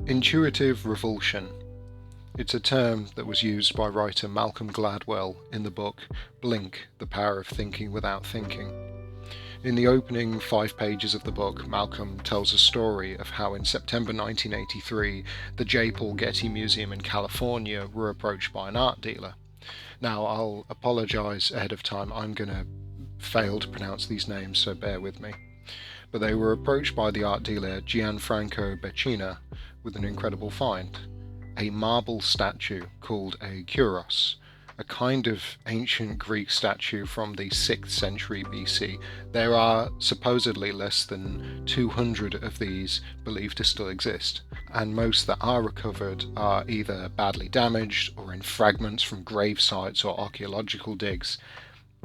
Intuitive revulsion. It's a term that was used by writer Malcolm Gladwell in the book Blink, The Power of Thinking Without Thinking. In the opening 5 pages of the book, Malcolm tells a story of how in September 1983, the J. Paul Getty Museum in California were approached by an art dealer. Now, I'll apologise ahead of time, I'm going to fail to pronounce these names, so bear with me. But they were approached by the art dealer Gianfranco Becina with an incredible find: a marble statue called a kuros, a kind of ancient Greek statue from the 6th century BC. There are supposedly less than 200 of these believed to still exist, and most that are recovered are either badly damaged or in fragments from grave sites or archaeological digs.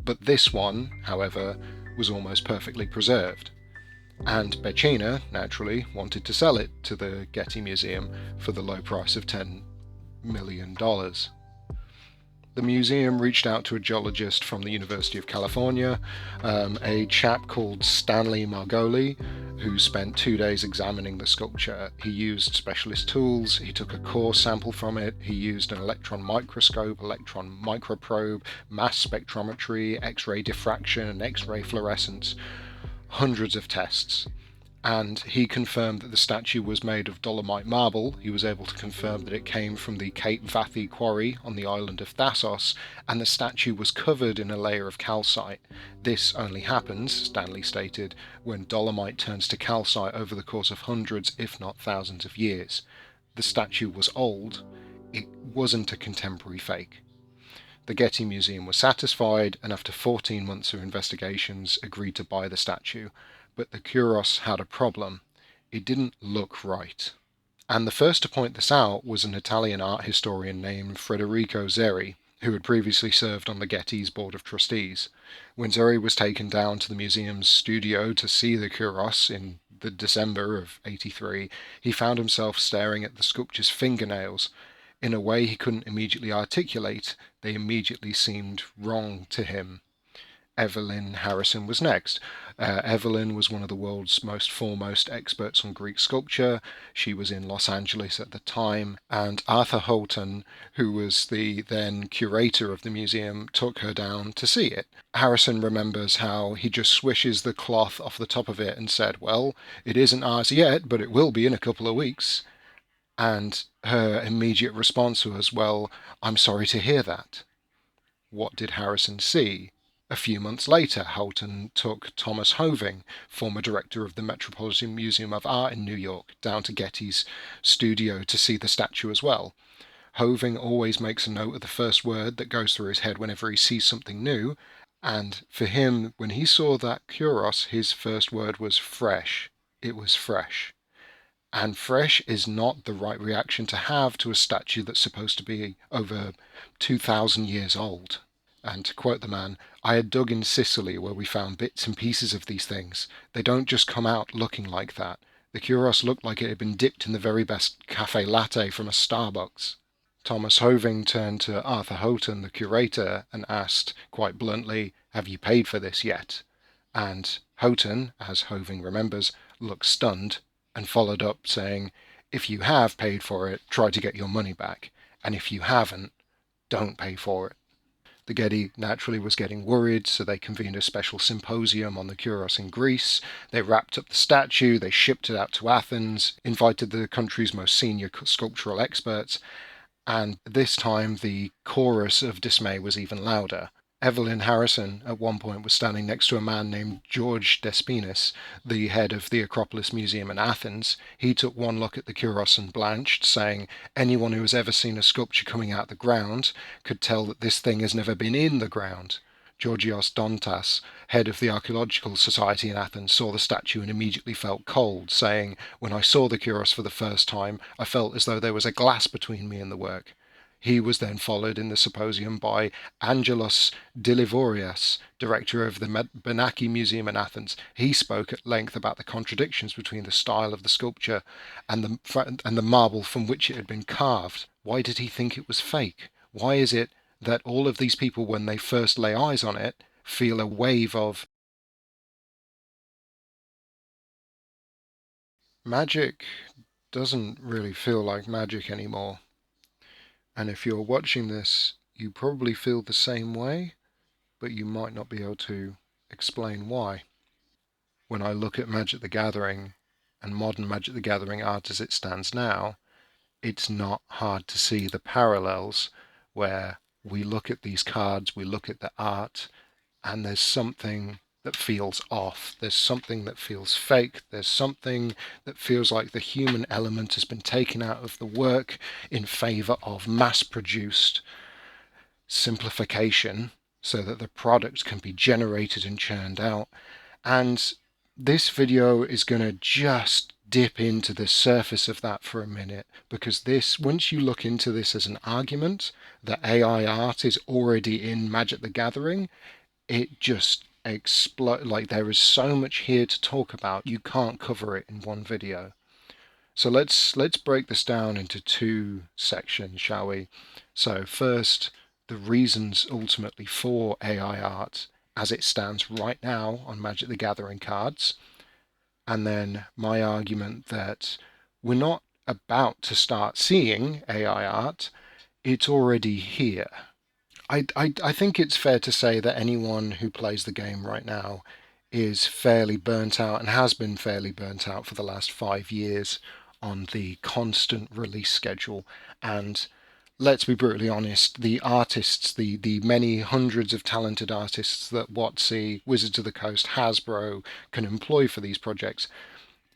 But this one, however, was almost perfectly preserved. And Becina, naturally, wanted to sell it to the Getty Museum for the low price of $10 million. The museum reached out to a geologist from the University of California, a chap called Stanley Margoli, who spent 2 days examining the sculpture. He used specialist tools, he took a core sample from it, he used an electron microscope, electron microprobe, mass spectrometry, X-ray diffraction, X-ray fluorescence, hundreds of tests, and he confirmed that the statue was made of dolomite marble. He was able to confirm that it came from the Cape Vathi quarry on the island of Thasos, and the statue was covered in a layer of calcite. This only happens, Stanley stated, when dolomite turns to calcite over the course of hundreds, if not thousands of years. The statue was old. It wasn't a contemporary fake. The Getty Museum was satisfied, and after 14 months of investigations agreed to buy the statue. But the kuros had a problem. It didn't look right. And the first to point this out was an Italian art historian named Federico Zeri, who had previously served on the Getty's board of trustees. When Zeri was taken down to the museum's studio to see the kuros in the December of '83, he found himself staring at the sculpture's fingernails. In a way he couldn't immediately articulate, they immediately seemed wrong to him. Evelyn Harrison was next. Evelyn was one of the world's most foremost experts on Greek sculpture. She was in Los Angeles at the time, and Arthur Houghton, who was the then curator of the museum, took her down to see it. Harrison remembers how he just swishes the cloth off the top of it and said, "Well, it isn't ours yet, but it will be in a couple of weeks." And her immediate response was, "Well, I'm sorry to hear that." What did Harrison see? A few months later, Houghton took Thomas Hoving, former director of the Metropolitan Museum of Art in New York, down to Getty's studio to see the statue as well. Hoving always makes a note of the first word that goes through his head whenever he sees something new, and for him, when he saw that kuros, his first word was fresh. It was fresh. And fresh is not the right reaction to have to a statue that's supposed to be over 2,000 years old. And to quote the man, "I had dug in Sicily where we found bits and pieces of these things. They don't just come out looking like that. The kuros looked like it had been dipped in the very best cafe latte from a Starbucks." Thomas Hoving turned to Arthur Houghton, the curator, and asked, quite bluntly, "Have you paid for this yet?" And Houghton, as Hoving remembers, looked stunned, and followed up saying, "If you have paid for it, try to get your money back. And if you haven't, don't pay for it." The Getty naturally was getting worried, so they convened a special symposium on the kuros in Greece. They wrapped up the statue, they shipped it out to Athens, invited the country's most senior sculptural experts, and this time the chorus of dismay was even louder. Evelyn Harrison at one point was standing next to a man named George Despinis, the head of the Acropolis Museum in Athens. He took one look at the kuros and blanched, saying, "Anyone who has ever seen a sculpture coming out of the ground could tell that this thing has never been in the ground." Georgios Dontas, head of the Archaeological Society in Athens, saw the statue and immediately felt cold, saying, "When I saw the kuros for the first time, I felt as though there was a glass between me and the work." He was then followed in the symposium by Angelos Dilivorias, director of the Benaki Museum in Athens. He spoke at length about the contradictions between the style of the sculpture and the marble from which it had been carved. Why did he think it was fake? Why is it that all of these people, when they first lay eyes on it, feel a wave of magic? doesn't really feel like magic anymore. And if you're watching this, you probably feel the same way, but you might not be able to explain why. When I look at Magic the Gathering and modern Magic the Gathering art as it stands now, it's not hard to see the parallels where we look at these cards, we look at the art, and there's something that feels off. There's something that feels fake. There's something that feels like the human element has been taken out of the work in favor of mass-produced simplification so that the product can be generated and churned out. And this video is going to just dip into the surface of that for a minute, because this, once you look into this as an argument that AI art is already in Magic the Gathering, it just explode. Like, there is so much here to talk about, you can't cover it in one video. So let's break this down into two sections, shall we? So first, the reasons ultimately for AI art as it stands right now on Magic the Gathering cards, and then my argument that we're not about to start seeing AI art, it's already here. I think it's fair to say that anyone who plays the game right now is fairly burnt out and has been fairly burnt out for the last 5 years on the constant release schedule. And let's be brutally honest, the artists, the many hundreds of talented artists that WotC, Wizards of the Coast, Hasbro can employ for these projects,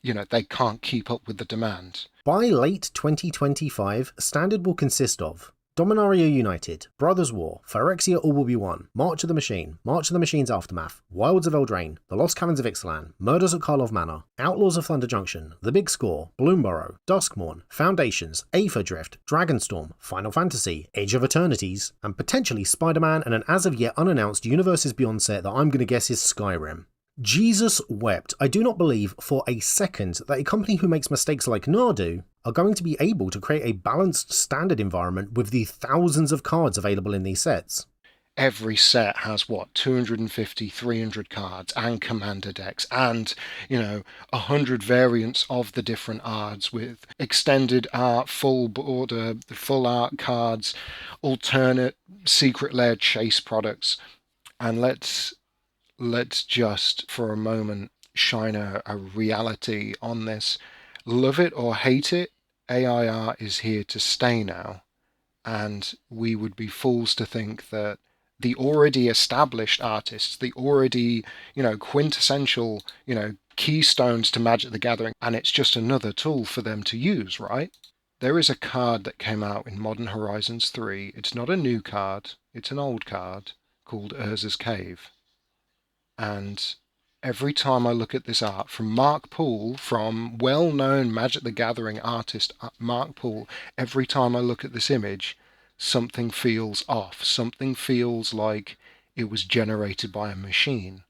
they can't keep up with the demand. By late 2025, Standard will consist of Dominaria United, Brothers War, Phyrexia All Will Be One, March of the Machine, March of the Machine's Aftermath, Wilds of Eldraine, The Lost Caverns of Ixalan, Murders at Karlov Manor, Outlaws of Thunder Junction, The Big Score, Bloomburrow, Duskmourn, Foundations, Aether Drift, Dragonstorm, Final Fantasy, Age of Eternities, and potentially Spider-Man and an as of yet unannounced Universes Beyond set that I'm going to guess is Skyrim. Jesus wept. I do not believe for a second that a company who makes mistakes like Nardu are going to be able to create a balanced standard environment with the thousands of cards available in these sets. Every set has 250, 300 cards and commander decks and 100 variants of the different arts with extended art, full border, full art cards, alternate secret lair chase products. And let's just for a moment shine a reality on this. Love it or hate it, AI art is here to stay now, and we would be fools to think that the already established artists, the already, quintessential, keystones to Magic the Gathering, and it's just another tool for them to use, right? There is a card that came out in Modern Horizons 3. It's not a new card, it's an old card called Urza's Cave. And every time I look at this art from Mark Poole, from well-known Magic the Gathering artist Mark Poole, every time I look at this image, something feels off. Something feels like it was generated by a machine.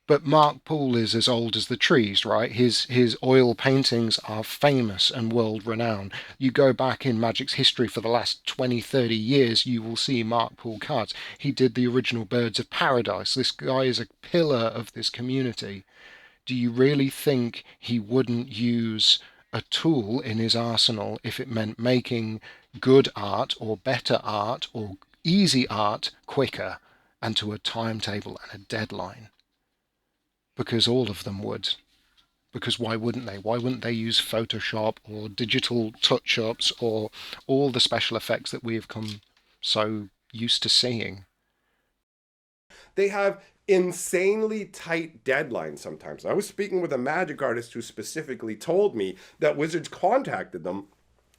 But Mark Poole is as old as the trees, right? His oil paintings are famous and world-renowned. You go back in Magic's history for the last 20, 30 years, you will see Mark Poole cards. He did the original Birds of Paradise. This guy is a pillar of this community. Do you really think he wouldn't use a tool in his arsenal if it meant making good art or better art or easy art quicker and to a timetable and a deadline? Because all of them would. Because why wouldn't they? Why wouldn't they use Photoshop or digital touch-ups or all the special effects that we have come so used to seeing? They have insanely tight deadlines sometimes. I was speaking with a magic artist who specifically told me that Wizards contacted them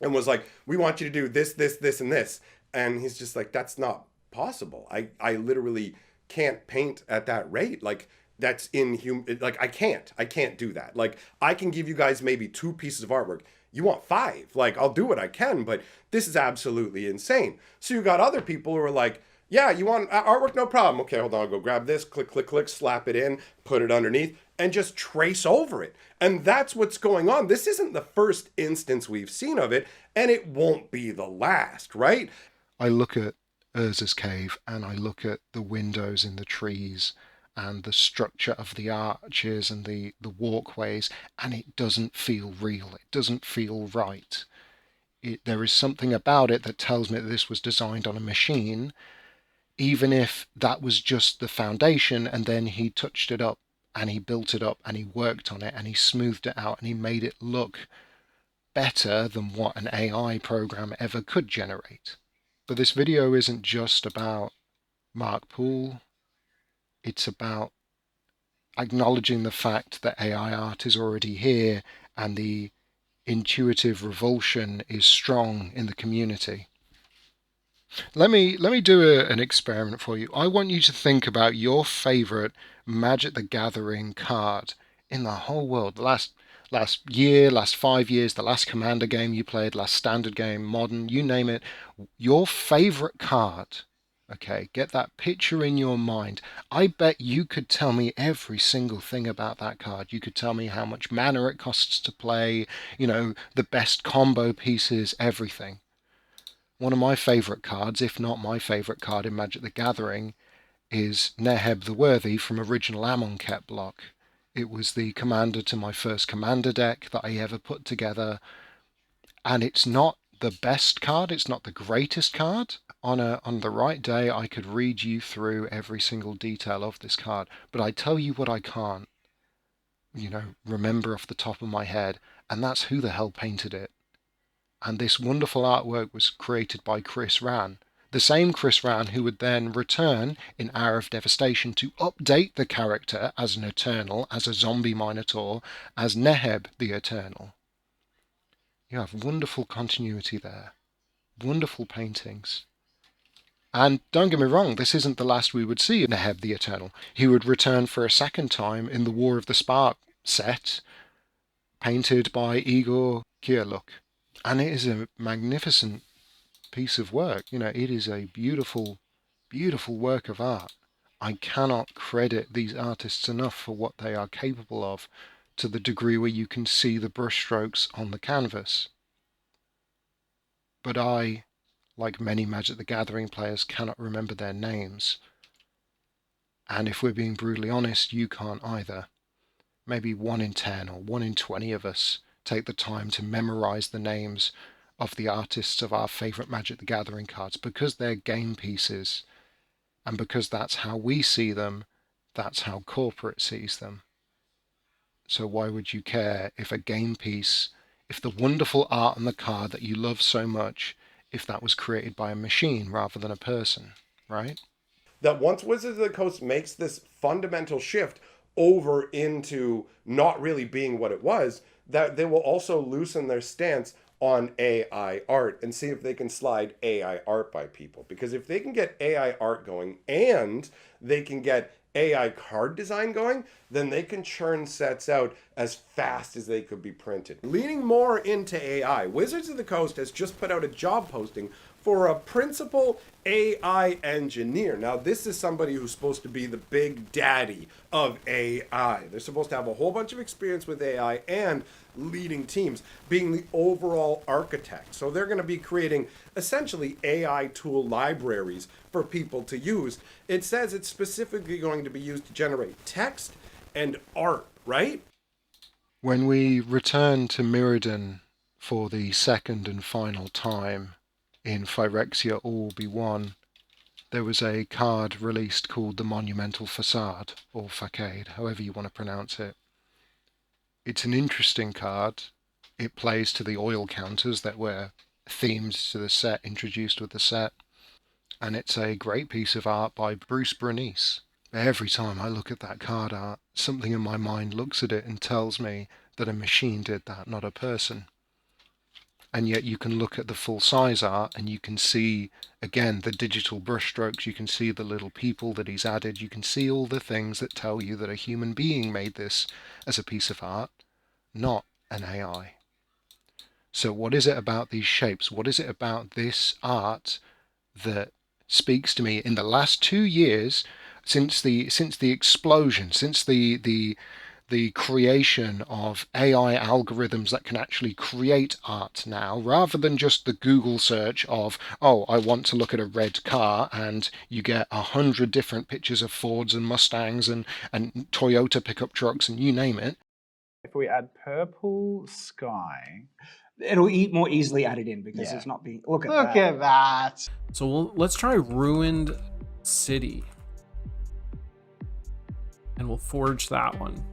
and was like, we want you to do this, this, this, and this. And he's just like, that's not possible. I literally can't paint at that rate. Like, that's inhuman. Like, I can't do that. Like, I can give you guys maybe 2 pieces of artwork. You want 5. Like, I'll do what I can, but this is absolutely insane. So you got other people who are like, yeah, you want artwork? No problem. Okay, hold on. I'll go grab this, click, click, click, slap it in, put it underneath, and just trace over it. And that's what's going on. This isn't the first instance we've seen of it, and it won't be the last, right? I look at Urza's Cave and I look at the windows in the trees and the structure of the arches and the walkways, and it doesn't feel real. It doesn't feel right. There is something about it that tells me that this was designed on a machine, even if that was just the foundation, and then he touched it up and he built it up and he worked on it and he smoothed it out and he made it look better than what an AI program ever could generate. But this video isn't just about Mark Poole. It's about acknowledging the fact that AI art is already here and the intuitive revulsion is strong in the community. Let me do an experiment for you. I want you to think about your favorite Magic the Gathering card in the whole world. Last year, last 5 years, the last Commander game you played, last Standard game, Modern, you name it. Your favorite card. Okay, get that picture in your mind. I bet you could tell me every single thing about that card. You could tell me how much mana it costs to play, the best combo pieces, everything. One of my favourite cards, if not my favourite card in Magic the Gathering, is Neheb the Worthy from original Amonkhet block. It was the commander to my first commander deck that I ever put together, and it's not the best card, it's not the greatest card. On the right day, I could read you through every single detail of this card, but I tell you what I can't, remember off the top of my head, and that's who the hell painted it. And this wonderful artwork was created by Chris Rann, the same Chris Rann who would then return in Hour of Devastation to update the character as an Eternal, as a zombie Minotaur, as Neheb the Eternal. You have wonderful continuity there, wonderful paintings. And don't get me wrong, this isn't the last we would see of Neheb the Eternal. He would return for a second time in the War of the Spark set, painted by Igor Kierluk. And it is a magnificent piece of work. It is a beautiful, beautiful work of art. I cannot credit these artists enough for what they are capable of, to the degree where you can see the brushstrokes on the canvas. But I, like many Magic the Gathering players, cannot remember their names. And if we're being brutally honest, you can't either. Maybe 1 in 10 or 1 in 20 of us take the time to memorize the names of the artists of our favourite Magic the Gathering cards, because they're game pieces, and because that's how we see them, that's how corporate sees them. So why would you care if a game piece, if the wonderful art on the card that you love so much, if that was created by a machine rather than a person, right? That once Wizards of the Coast makes this fundamental shift over into not really being what it was, that they will also loosen their stance on AI art and see if they can slide AI art by people. Because if they can get AI art going and they can get AI card design going, then they can churn sets out as fast as they could be printed. Leaning more into AI, Wizards of the Coast has just put out a job posting for a principal AI engineer. Now, this is somebody who's supposed to be the big daddy of AI. They're supposed to have a whole bunch of experience with AI and leading teams, being the overall architect. So they're going to be creating essentially AI tool libraries for people to use. It says it's specifically going to be used to generate text and art, right? When we return to Mirrodin for the second and final time in Phyrexia All Will Be One, there was a card released called the Monumental Facade, or Facade, however you want to pronounce it. It's an interesting card. It plays to the oil counters that were themed to the set, introduced with the set. And it's a great piece of art by Bruce Bernice. Every time I look at that card art, something in my mind looks at it and tells me that a machine did that, not a person. And yet you can look at the full-size art and you can see, again, the digital brushstrokes, you can see the little people that he's added, you can see all the things that tell you that a human being made this as a piece of art, not an AI. So what is it about these shapes? What is it about this art that speaks to me in the last 2 years, since the explosion, since the the creation of AI algorithms that can actually create art now, rather than just the Google search of, oh, I want to look at a red car, and you get 100 different pictures of Fords and Mustangs and Toyota pickup trucks and you name it. If we add purple sky, it'll more easily add it in because it's not being. Look at that. So let's try ruined city. And we'll forge that one.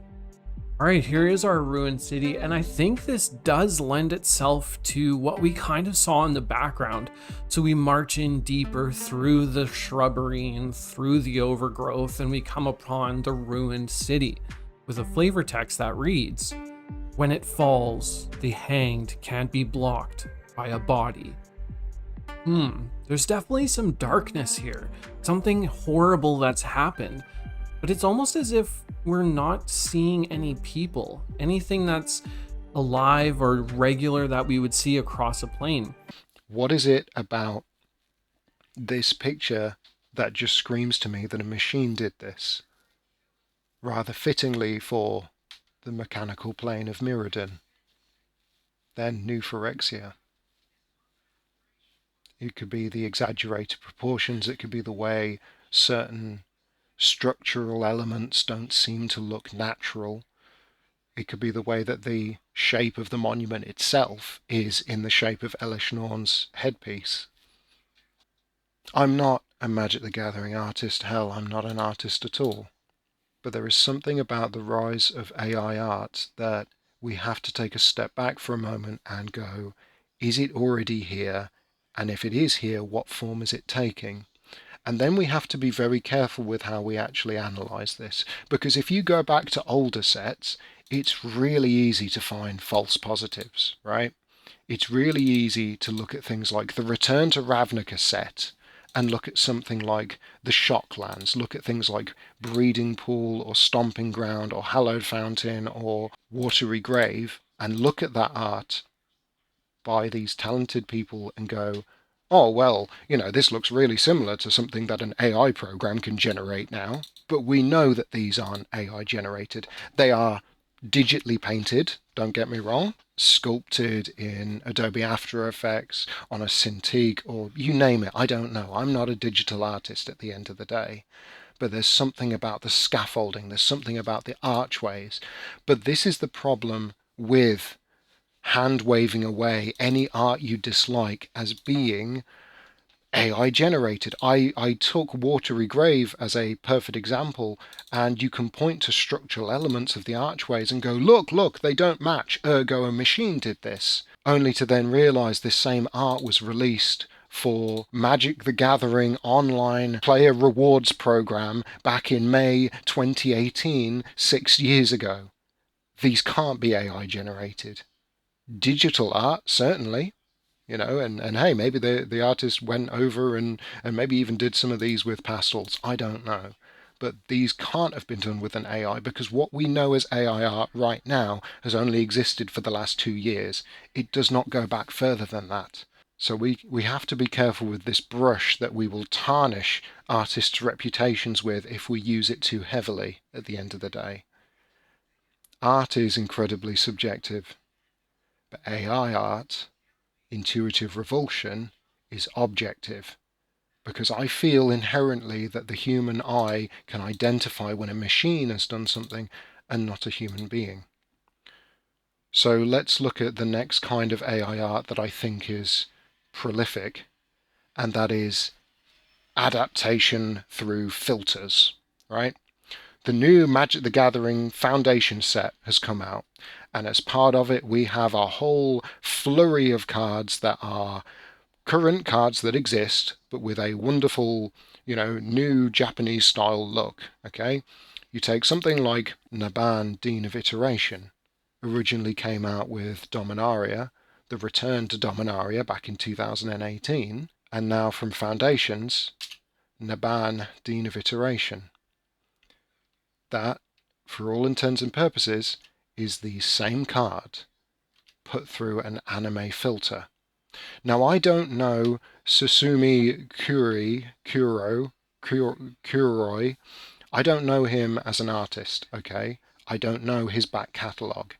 All right, here is our ruined city. And I think this does lend itself to what we kind of saw in the background. So we march in deeper through the shrubbery and through the overgrowth, and we come upon the ruined city with a flavor text that reads, "When it falls, the hanged can't be blocked by a body." There's definitely some darkness here, something horrible that's happened, but it's almost as if we're not seeing any people, anything that's alive or regular that we would see across a plane. What is it about this picture that just screams to me that a machine did this? Rather fittingly for the mechanical plane of Mirrodin, then New Phyrexia. It could be the exaggerated proportions, it could be the way certain structural elements don't seem to look natural. It could be the way that the shape of the monument itself is in the shape of Elishnorn's headpiece. I'm not a Magic the Gathering artist, hell, I'm not an artist at all. But there is something about the rise of AI art that we have to take a step back for a moment and go, is it already here? And if it is here, what form is it taking? And then we have to be very careful with how we actually analyze this, because if you go back to older sets, it's really easy to find false positives, right? It's really easy to look at things like the Return to Ravnica set and look at something like the Shocklands, look at things like Breeding Pool or Stomping Ground or Hallowed Fountain or Watery Grave, and look at that art by these talented people and go, oh, well, this looks really similar to something that an AI program can generate now. But we know that these aren't AI generated. They are digitally painted, don't get me wrong, sculpted in Adobe After Effects, on a Cintiq, or you name it, I don't know. I'm not a digital artist at the end of the day. But there's something about the scaffolding, there's something about the archways. But this is the problem with hand-waving away any art you dislike as being AI generated. I took Watery Grave as a perfect example, and you can point to structural elements of the archways and go, look, they don't match, ergo a machine did this. Only to then realize this same art was released for Magic the Gathering online player rewards program back in May 2018, 6 years ago. These can't be AI generated. Digital art, certainly, and hey, maybe the artist went over and maybe even did some of these with pastels. I don't know. But these can't have been done with an AI, because what we know as AI art right now has only existed for the last 2 years. It does not go back further than that. So we have to be careful with this brush that we will tarnish artists' reputations with if we use it too heavily at the end of the day. Art is incredibly subjective. But AI art, intuitive revulsion, is objective, because I feel inherently that the human eye can identify when a machine has done something and not a human being. So let's look at the next kind of AI art that I think is prolific, and that is adaptation through filters, right? The new Magic the Gathering Foundation set has come out, and as part of it we have a whole flurry of cards that are current cards that exist, but with a wonderful, new Japanese style look, okay? You take something like Naban, Dean of Iteration, originally came out with Dominaria, the return to Dominaria back in 2018, and now from Foundations, Naban, Dean of Iteration. That, for all intents and purposes, is the same card put through an anime filter. Now, I don't know Susumi Kuroi. I don't know him as an artist, okay? I don't know his back catalogue.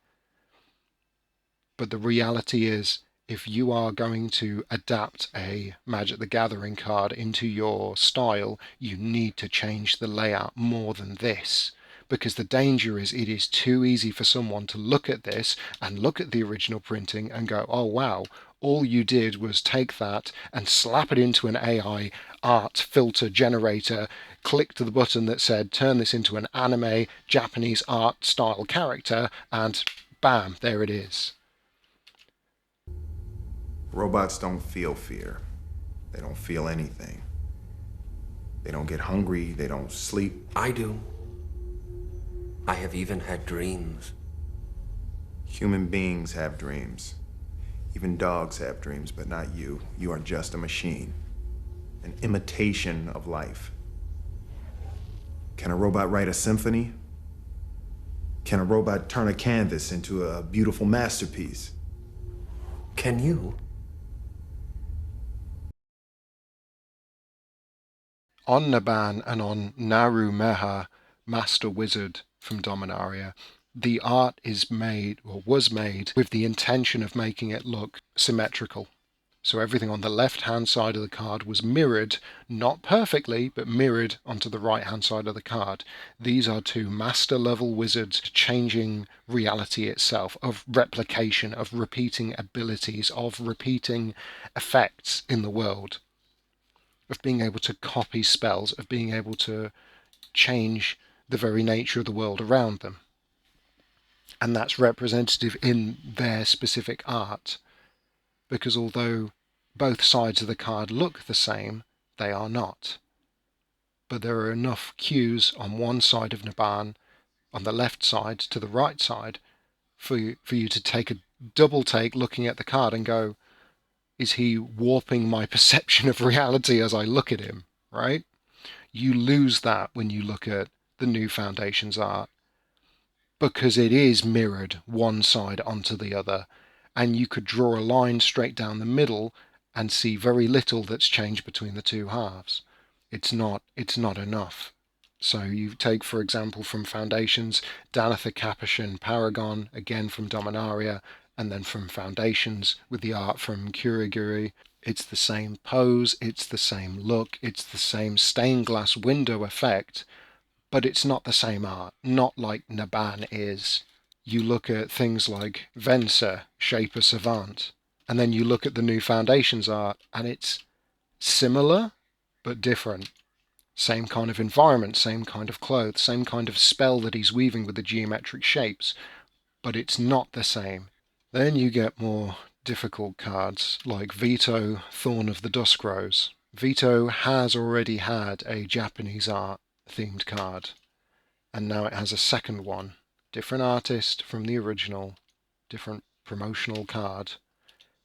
But the reality is, if you are going to adapt a Magic the Gathering card into your style, you need to change the layout more than this. Because the danger is it is too easy for someone to look at this and look at the original printing and go, oh wow, all you did was take that and slap it into an AI art filter generator, click to the button that said turn this into an anime Japanese art style character, and bam, there it is. Robots don't feel fear. They don't feel anything. They don't get hungry, they don't sleep. I do. I have even had dreams. Human beings have dreams. Even dogs have dreams, but not you. You are just a machine. An imitation of life. Can a robot write a symphony? Can a robot turn a canvas into a beautiful masterpiece? Can you? On Naban and on Naru Meha, Master Wizard from Dominaria, the art is made, or was made, with the intention of making it look symmetrical. So everything on the left-hand side of the card was mirrored, not perfectly, but mirrored onto the right-hand side of the card. These are two master-level wizards changing reality itself, of replication, of repeating abilities, of repeating effects in the world, of being able to copy spells, of being able to change the very nature of the world around them. And that's representative in their specific art, because although both sides of the card look the same, they are not. But there are enough cues on one side of Naban, on the left side to the right side, for you to take a double take looking at the card and go, is he warping my perception of reality as I look at him, right? You lose that when you look at the new Foundations art, because it is mirrored one side onto the other, and you could draw a line straight down the middle and see very little that's changed between the two halves. It's not enough. So you take, for example, from Foundations, Danitha Capuchin Paragon, again from Dominaria, and then from Foundations with the art from Kuriguri. It's the same pose, it's the same look, it's the same stained glass window effect, but it's not the same art, not like Naban is. You look at things like Venser, Shaper Savant, and then you look at the new Foundations art, and it's similar, but different. Same kind of environment, same kind of clothes, same kind of spell that he's weaving with the geometric shapes, but it's not the same. Then you get more difficult cards, like Vito, Thorn of the Dusk Rose. Vito has already had a Japanese art themed card, and now it has a second one. Different artist from the original, different promotional card,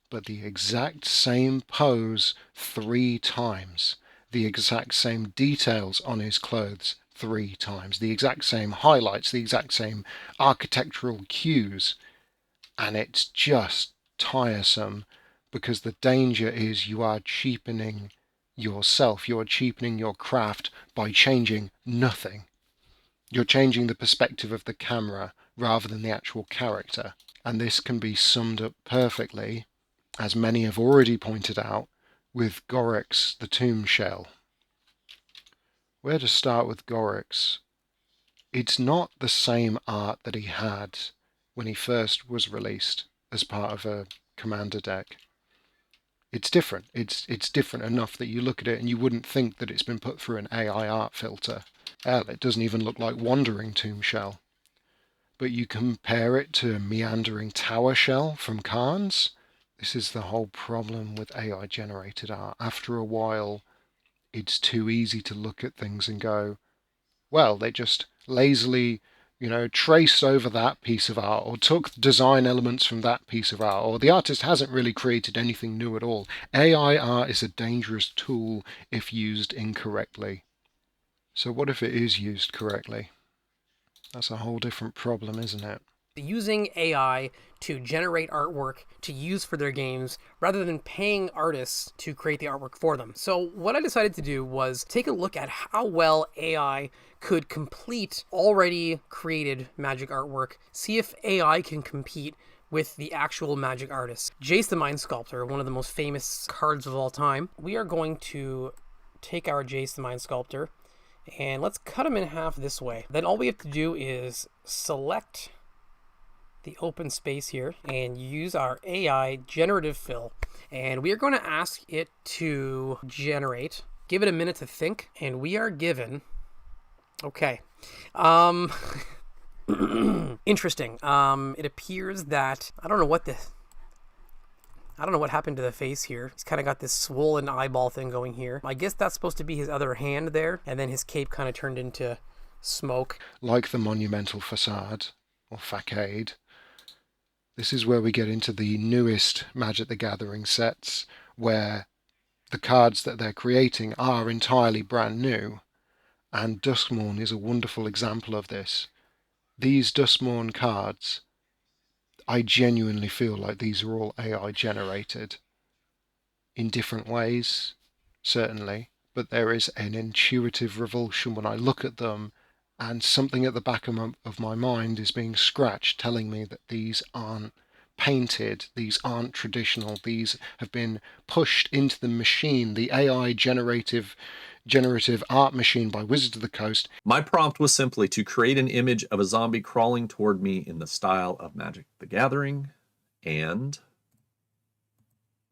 but the exact same pose 3 times, the exact same details on his clothes 3 times, the exact same highlights, the exact same architectural cues, and it's just tiresome, because the danger is you are cheapening yourself, you are cheapening your craft by changing nothing. You're changing the perspective of the camera rather than the actual character. And this can be summed up perfectly, as many have already pointed out, with Gorex the Tomb Shell. Where to start with Gorex? It's not the same art that he had when he first was released as part of a commander deck. It's different. It's different enough that you look at it and you wouldn't think that it's been put through an AI art filter. Hell, it doesn't even look like Wandering Tomb Shell. But you compare it to Meandering Tower Shell from Khans. This is the whole problem with AI generated art. After a while, it's too easy to look at things and go, well, they just lazily, traced over that piece of art, or took design elements from that piece of art, or the artist hasn't really created anything new at all. AI art is a dangerous tool if used incorrectly. So what if it is used correctly? That's a whole different problem, isn't it? using AI to generate artwork to use for their games rather than paying artists to create the artwork for them. So what I decided to do was take a look at how well AI could complete already created magic artwork, see if AI can compete with the actual magic artists. Jace the Mind Sculptor, one of the most famous cards of all time. We are going to take our Jace the Mind Sculptor and let's cut him in half this way. Then all we have to do is select the open space here and use our AI generative fill. And we are going to ask it to generate. Give it a minute to think. And we are given, okay. Interesting. It appears that, I don't know what happened to the face here. He's kind of got this swollen eyeball thing going here. I guess that's supposed to be his other hand there. And then his cape kind of turned into smoke. Like the Monumental Facade, or Facade, this is where we get into the newest Magic the Gathering sets, where the cards that they're creating are entirely brand new. And Duskmourn is a wonderful example of this. These Duskmourn cards, I genuinely feel like these are all AI generated. In different ways, certainly, but there is an intuitive revulsion when I look at them, and something at the back of my mind is being scratched, telling me that these aren't painted, these aren't traditional, these have been pushed into the machine, the AI generative art machine by Wizards of the Coast. My prompt was simply to create an image of a zombie crawling toward me in the style of Magic the Gathering, and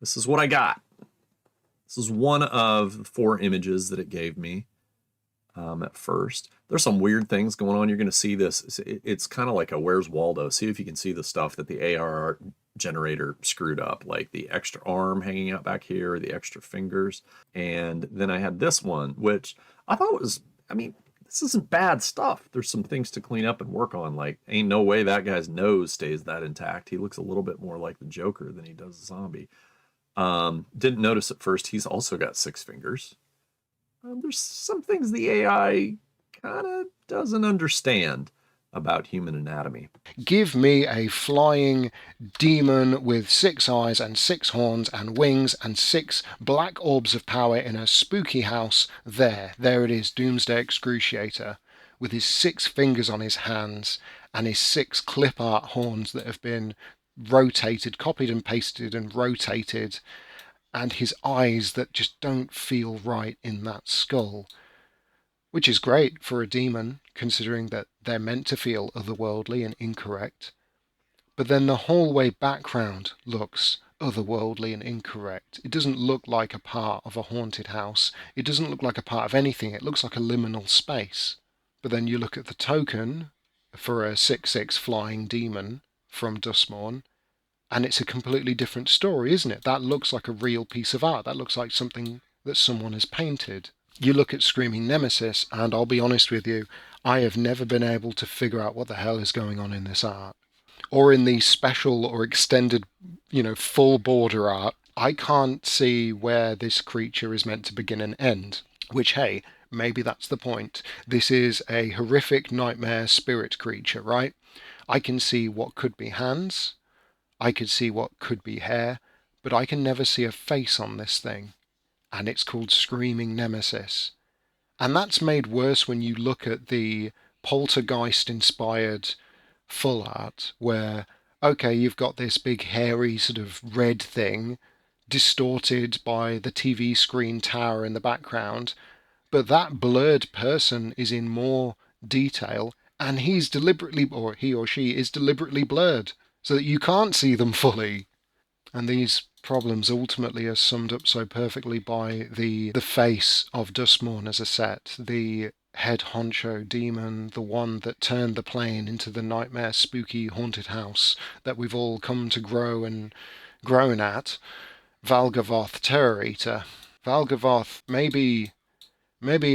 this is what I got. This is one of 4 images that it gave me at first. There's some weird things going on. You're going to see this. It's kind of like a Where's Waldo. See if you can see the stuff that the AR art generator screwed up, like the extra arm hanging out back here, the extra fingers. And then I had this one, which I thought was, I mean, this isn't bad stuff. There's some things to clean up and work on. Like, ain't no way that guy's nose stays that intact. He looks a little bit more like the Joker than he does the zombie. Didn't notice at first, he's also got 6 fingers. There's some things the AI kind of doesn't understand about human anatomy. Give me a flying demon with 6 eyes and 6 horns and wings and 6 black orbs of power in a spooky house. There it is, Doomsday Excruciator, with his 6 fingers on his hands and his 6 clip art horns that have been rotated, copied and pasted and rotated, and his eyes that just don't feel right in that skull. Which is great for a demon, considering that they're meant to feel otherworldly and incorrect. But then the whole way background looks otherworldly and incorrect. It doesn't look like a part of a haunted house. It doesn't look like a part of anything. It looks like a liminal space. But then you look at the token for a 6/6 flying demon from Duskmourn, and it's a completely different story, isn't it? That looks like a real piece of art. That looks like something that someone has painted. You look at Screaming Nemesis, and I'll be honest with you, I have never been able to figure out what the hell is going on in this art. Or in the special or extended, full border art. I can't see where this creature is meant to begin and end. Which, hey, maybe that's the point. This is a horrific nightmare spirit creature, right? I can see what could be hands. I could see what could be hair. But I can never see a face on this thing. And it's called Screaming Nemesis. And that's made worse when you look at the Poltergeist-inspired full art, where, okay, you've got this big hairy sort of red thing, distorted by the TV screen tower in the background, but that blurred person is in more detail, and he's deliberately, or he or she is deliberately blurred, so that you can't see them fully. And these problems ultimately are summed up so perfectly by the face of Duskmourn as a set, the head honcho demon, the one that turned the plane into the nightmare spooky haunted house that we've all come to grow and grown at, Valgavoth Terror Eater. Valgavoth, maybe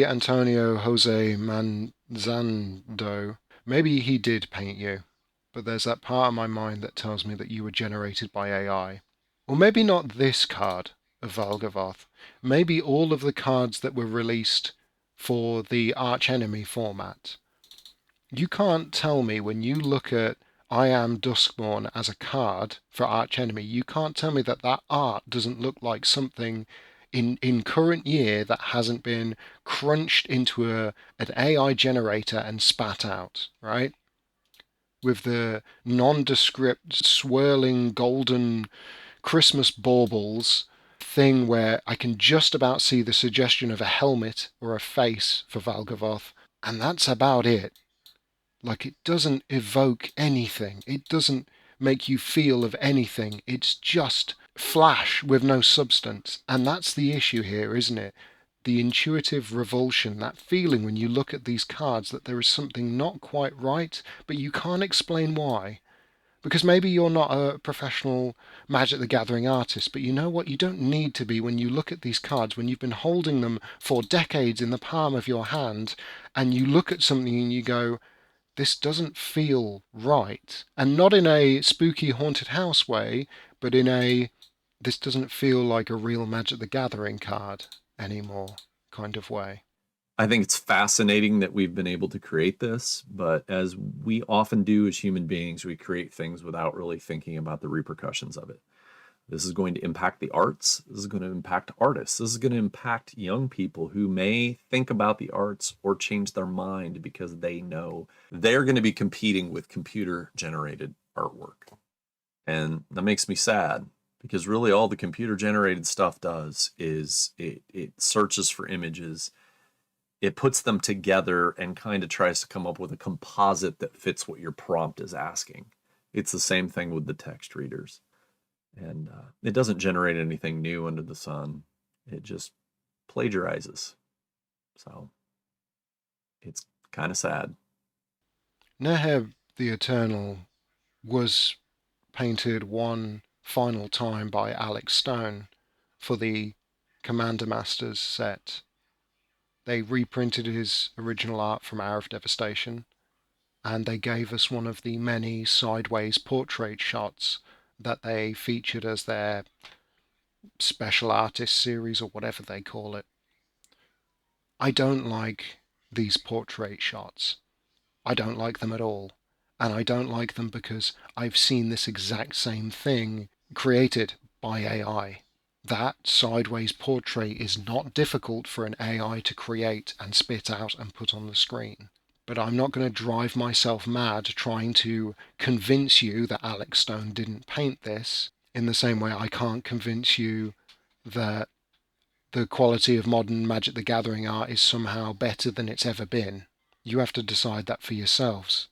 Antonio Jose Manzando, maybe he did paint you, but there's that part of my mind that tells me that you were generated by AI. Or maybe not this card of Valgavoth. Maybe all of the cards that were released for the Archenemy format. You can't tell me when you look at I Am Duskborn as a card for Archenemy, you can't tell me that that art doesn't look like something in current year that hasn't been crunched into an AI generator and spat out, right? With the nondescript swirling golden Christmas baubles thing where I can just about see the suggestion of a helmet or a face for Valgavoth, and that's about it. Like, it doesn't evoke anything. It doesn't make you feel of anything. It's just flash with no substance. And that's the issue here, isn't it? The intuitive revulsion, that feeling when you look at these cards that there is something not quite right, but you can't explain why. Because maybe you're not a professional Magic the Gathering artist, but you know what? You don't need to be when you look at these cards, when you've been holding them for decades in the palm of your hand, and you look at something and you go, this doesn't feel right. And not in a spooky haunted house way, but in a, this doesn't feel like a real Magic the Gathering card anymore kind of way. I think it's fascinating that we've been able to create this, but as we often do as human beings, we create things without really thinking about the repercussions of it. This is going to impact the arts. This is going to impact artists. This is going to impact young people who may think about the arts or change their mind because they know they're going to be competing with computer-generated artwork. And that makes me sad, because really all the computer-generated stuff does is it searches for images, it puts them together and kind of tries to come up with a composite that fits what your prompt is asking. It's the same thing with the text readers. And it doesn't generate anything new under the sun. It just plagiarizes. So it's kind of sad. Neheb the Eternal was painted one final time by Alex Stone for the Commander Masters set. They reprinted his original art from Hour of Devastation, and they gave us one of the many sideways portrait shots that they featured as their special artist series or whatever they call it. I don't like these portrait shots. I don't like them at all. And I don't like them because I've seen this exact same thing created by AI. That sideways portrait is not difficult for an AI to create and spit out and put on the screen. But I'm not going to drive myself mad trying to convince you that Alex Stone didn't paint this, in the same way I can't convince you that the quality of modern Magic the Gathering art is somehow better than it's ever been. You have to decide that for yourselves.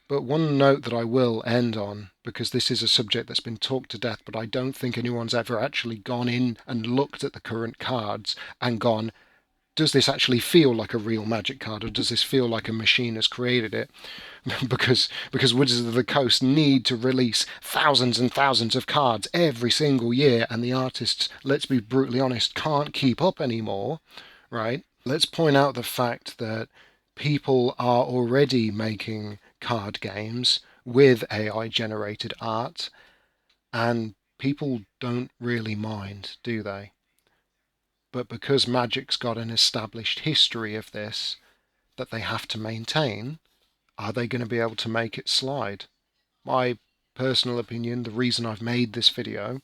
But one note that I will end on, because this is a subject that's been talked to death, but I don't think anyone's ever actually gone in and looked at the current cards and gone, does this actually feel like a real Magic card, or does this feel like a machine has created it? because Wizards of the Coast need to release thousands and thousands of cards every single year, and the artists, let's be brutally honest, can't keep up anymore, right? Let's point out the fact that people are already making card games with AI-generated art, and people don't really mind, do they? But because Magic's got an established history of this that they have to maintain, are they going to be able to make it slide? My personal opinion, the reason I've made this video,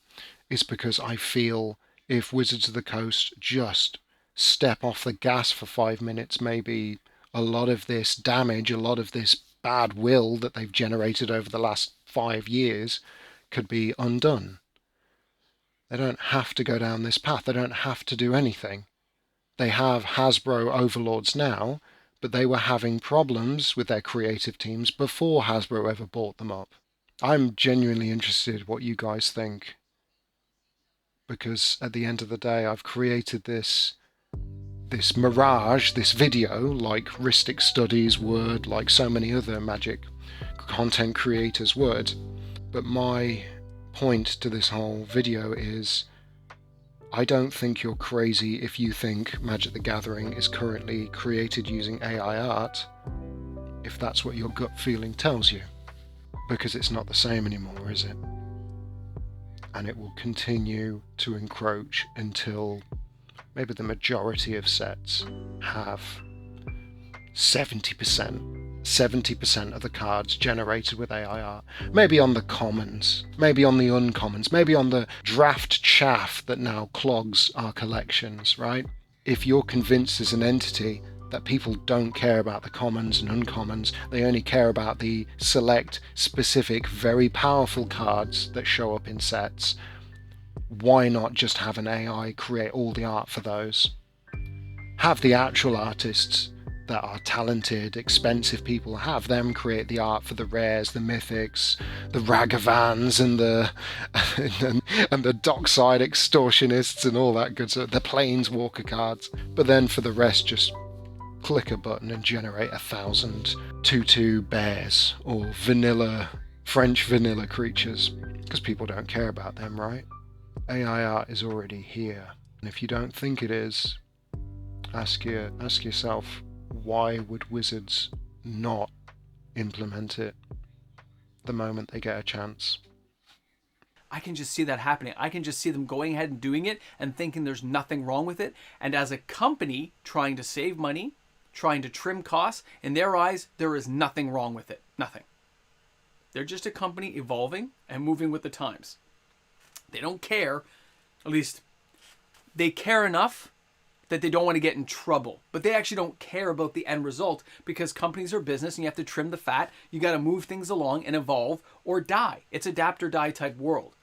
is because I feel if Wizards of the Coast just step off the gas for 5 minutes, maybe a lot of this damage, a lot of this bad will that they've generated over the last 5 years could be undone. They don't have to go down this path. They don't have to do anything. They have Hasbro overlords now, but they were having problems with their creative teams before Hasbro ever bought them up. I'm genuinely interested what you guys think, because at the end of the day, I've created this mirage, this video, like Ristic Studies would, like so many other Magic content creators would. But my point to this whole video is, I don't think you're crazy if you think Magic the Gathering is currently created using AI art, if that's what your gut feeling tells you. Because it's not the same anymore, is it? And it will continue to encroach until maybe the majority of sets have 70%, 70% of the cards generated with AI art. Maybe on the commons, maybe on the uncommons, maybe on the draft chaff that now clogs our collections, right? If you're convinced as an entity that people don't care about the commons and uncommons, they only care about the select, specific, very powerful cards that show up in sets, why not just have an AI create all the art for those? Have the actual artists that are talented, expensive people, have them create the art for the rares, the mythics, the ragavans, and the and the dockside extortionists and all that good stuff, the planeswalker cards. But then for the rest, just click a button and generate 1,000 tutu bears or French vanilla creatures, because people don't care about them, right? AI art is already here, and if you don't think it is, ask yourself, why would Wizards not implement it the moment they get a chance? I can just see that happening. I can just see them going ahead and doing it and thinking there's nothing wrong with it. And as a company trying to save money, trying to trim costs, in their eyes, there is nothing wrong with it. Nothing. They're just a company evolving and moving with the times. They don't care, at least they care enough that they don't want to get in trouble. But they actually don't care about the end result, because companies are business and you have to trim the fat. You got to move things along and evolve or die. It's adapt or die type world.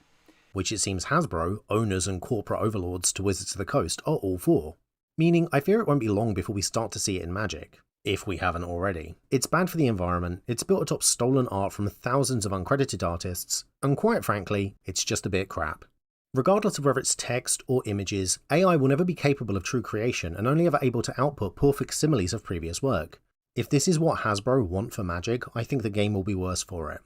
Which it seems Hasbro, owners and corporate overlords to Wizards of the Coast, are all for. Meaning, I fear it won't be long before we start to see it in Magic, if we haven't already. It's bad for the environment, it's built atop stolen art from thousands of uncredited artists, and quite frankly, it's just a bit crap. Regardless of whether it's text or images, AI will never be capable of true creation and only ever able to output poor facsimiles of previous work. If this is what Hasbro want for Magic, I think the game will be worse for it.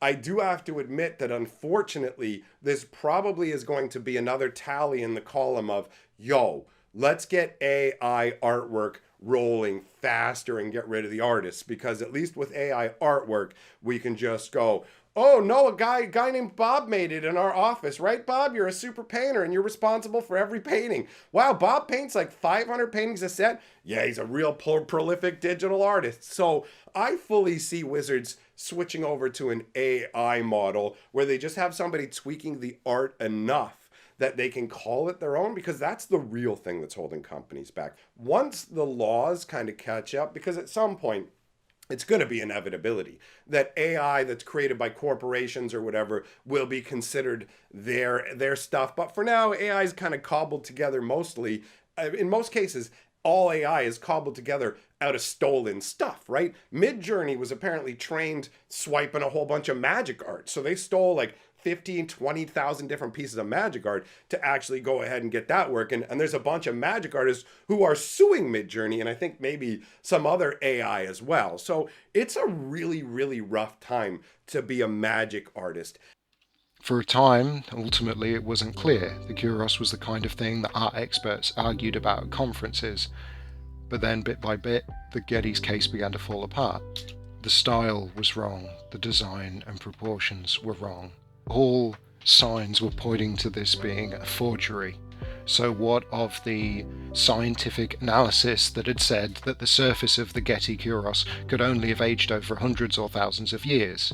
I do have to admit that unfortunately, this probably is going to be another tally in the column of, yo, let's get AI artwork rolling faster and get rid of the artists, because at least with AI artwork, we can just go, oh no, a guy named Bob made it in our office, right, Bob? You're a super painter and you're responsible for every painting. Wow, Bob paints like 500 paintings a set. Yeah, he's a real prolific digital artist. So I fully see Wizards switching over to an AI model where they just have somebody tweaking the art enough that they can call it their own, because that's the real thing that's holding companies back. Once the laws kind of catch up, because at some point, it's going to be inevitability that AI that's created by corporations or whatever will be considered their stuff. But for now, AI is kind of cobbled together mostly. In most cases, all AI is cobbled together out of stolen stuff, right? Midjourney was apparently trained swiping a whole bunch of magic art. So they stole like 15, 20,000 different pieces of magic art to actually go ahead and get that working. And there's a bunch of magic artists who are suing Midjourney, and I think maybe some other AI as well. So it's a really, really rough time to be a magic artist. For a time, ultimately, it wasn't clear. The Kuros was the kind of thing that art experts argued about at conferences. But then, bit by bit, the Getty's case began to fall apart. The style was wrong, the design and proportions were wrong. All signs were pointing to this being a forgery. So what of the scientific analysis that had said that the surface of the Getty Kuros could only have aged over hundreds or thousands of years?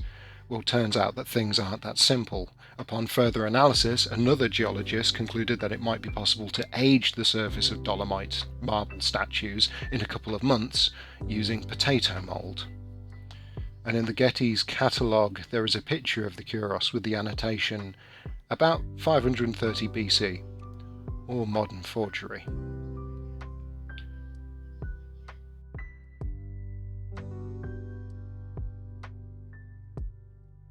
Well, turns out that things aren't that simple. Upon further analysis, another geologist concluded that it might be possible to age the surface of Dolomite marble statues in a couple of months using potato mould. And in the Getty's catalogue there is a picture of the Kuros with the annotation about 530 BC, or modern forgery.